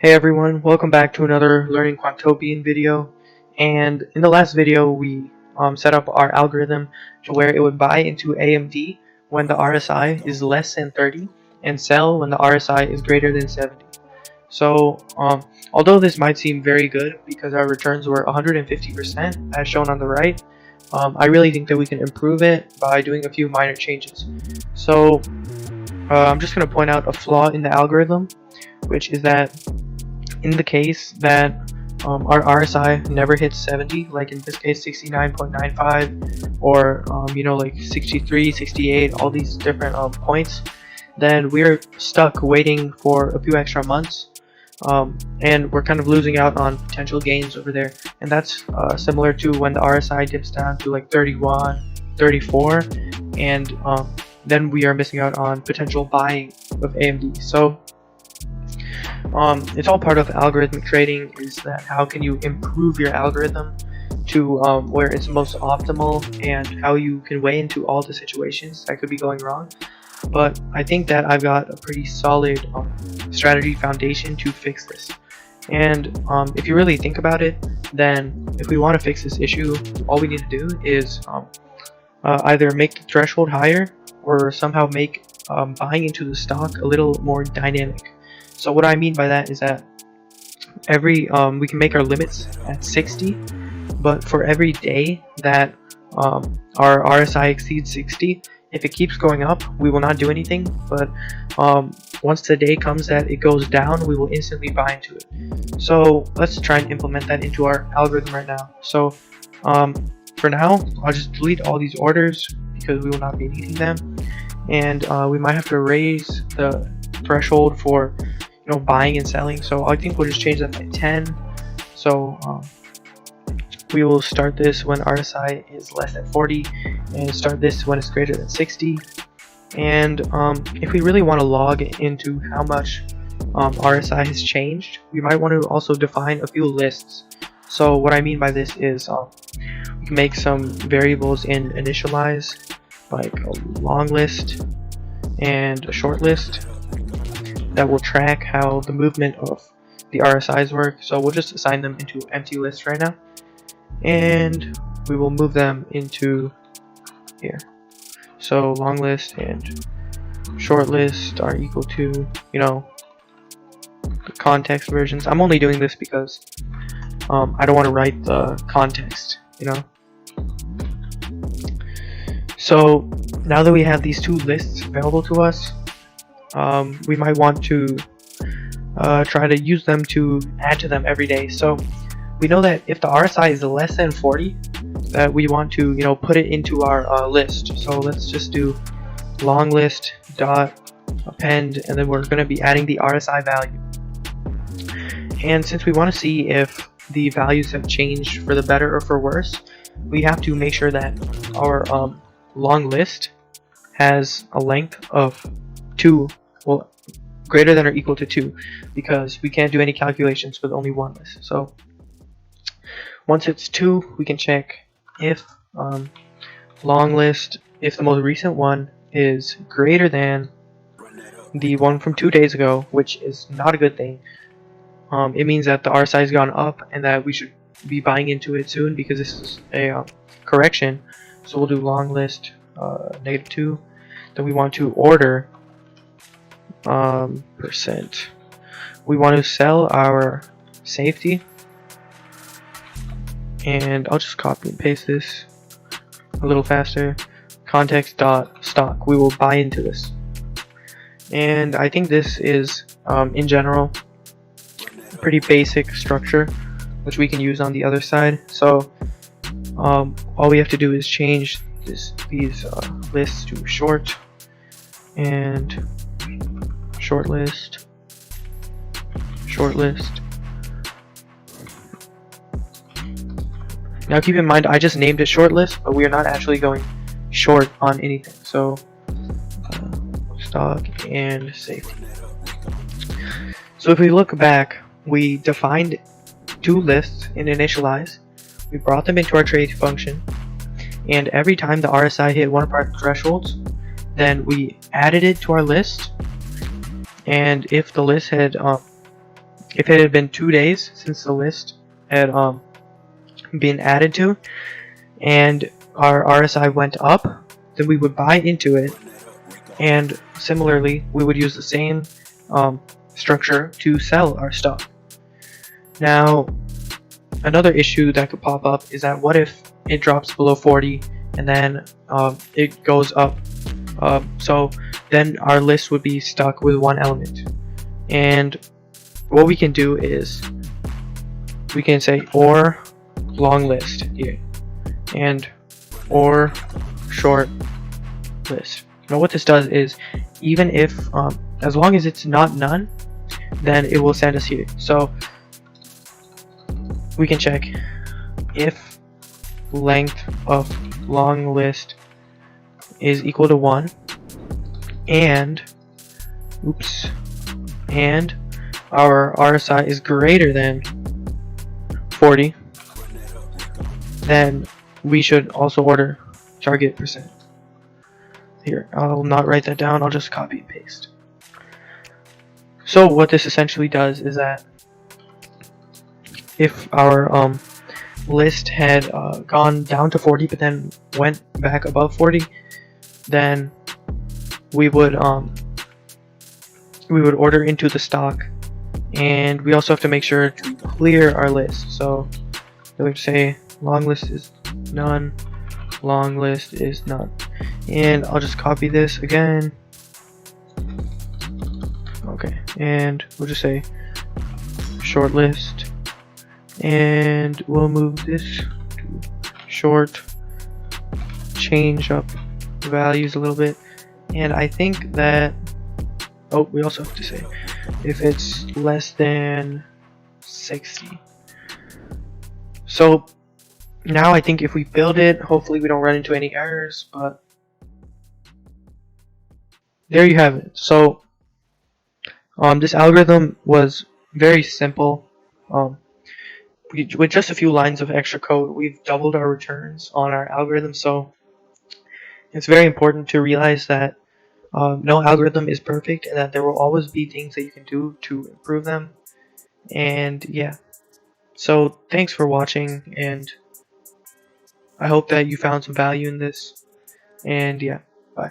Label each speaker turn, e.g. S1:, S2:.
S1: Hey everyone, welcome back to another Learning Quantopian video. And in the last video we set up our algorithm to where it would buy into AMD when the RSI is less than 30 and sell when the RSI is greater than 70. So although this might seem very good because our returns were 150% as shown on the right, I really think that we can improve it by doing a few minor changes. So I'm just going to point out a flaw in the algorithm, which is that in the case that our RSI never hits 70, like in this case 69.95 or like 63, 68, all these different points, then we're stuck waiting for a few extra months, and we're kind of losing out on potential gains over there. And that's similar to when the RSI dips down to like 31, 34, and then we are missing out on potential buying of AMD. So it's all part of algorithmic trading, is that how can you improve your algorithm to where it's most optimal, and how you can weigh into all the situations that could be going wrong. But I think that I've got a pretty solid strategy foundation to fix this. And if you really think about it, then if we want to fix this issue, all we need to do is either make the threshold higher or somehow make buying into the stock a little more dynamic. So what I mean by that is that we can make our limits at 60, but for every day that our RSI exceeds 60, if it keeps going up, we will not do anything. But once the day comes that it goes down, we will instantly buy into it. So let's try and implement that into our algorithm right now. So for now, I'll just delete all these orders because we will not be needing them, and we might have to raise the threshold for buying and selling. So I think we'll just change that by 10. So we will start this when RSI is less than 40 and start this when it's greater than 60. And if we really want to log into how much RSI has changed, we might want to also define a few lists. So what I mean by this is we can make some variables in initialize, like a long list and a short list, that will track how the movement of the RSIs work. So we'll just assign them into empty lists right now, and we will move them into here. So long list and short list are equal to the context versions. I'm only doing this because I don't want to write the context, So now that we have these two lists available to us, we might want to try to use them to add to them every day. So we know that if the RSI is less than 40, that we want to put it into our list. So let's just do long list dot append, and then we're going to be adding the RSI value. And since we want to see if the values have changed for the better or for worse, we have to make sure that our long list has a length of 2, well, greater than or equal to 2, because we can't do any calculations with only one list. So once it's 2, we can check if long list, if the most recent one is greater than the one from 2 days ago, which is not a good thing. It means that the RSI has gone up and that we should be buying into it soon, because this is a correction. So we'll do long list -2. Then we want to order percent. We want to sell our safety, and I'll just copy and paste this a little faster. Context dot stock. We will buy into this, and I think this is in general a pretty basic structure which we can use on the other side. So all we have to do is change these lists to short and short list. Now keep in mind, I just named it short list, but we are not actually going short on anything. So stock and safety. So if we look back, we defined two lists in initialize, we brought them into our trade function, and every time the RSI hit one of our thresholds, then we added it to our list, and if the list had if it had been 2 days since the list had been added to, and our RSI went up, then we would buy into it, and similarly, we would use the same structure to sell our stock. Now, another issue that could pop up is that what if it drops below 40 and then it goes up? So then our list would be stuck with one element. And what we can do is we can say or long list here and or short list. Now what this does is, even if as long as it's not none, then it will send us here. So we can check if length of long list is equal to 1 and our RSI is greater than 40, then we should also order target percent. Here, I'll not write that down, I'll just copy and paste. So what this essentially does is that if our list had gone down to 40 but then went back above 40, then we would order into the stock, and we also have to make sure to clear our list. So we have to say long list is none, long list is none, and I'll just copy this again. Okay, and we'll just say short list, and we'll move this to short, change up the values a little bit, and I think that, oh, we also have to say if it's less than 60. So now I think if we build it, hopefully we don't run into any errors, but there you have it. So this algorithm was very simple. With just a few lines of extra code, we've doubled our returns on our algorithm. So it's very important to realize that no algorithm is perfect, and that there will always be things that you can do to improve them. And yeah, so thanks for watching, and I hope that you found some value in this. And yeah, bye.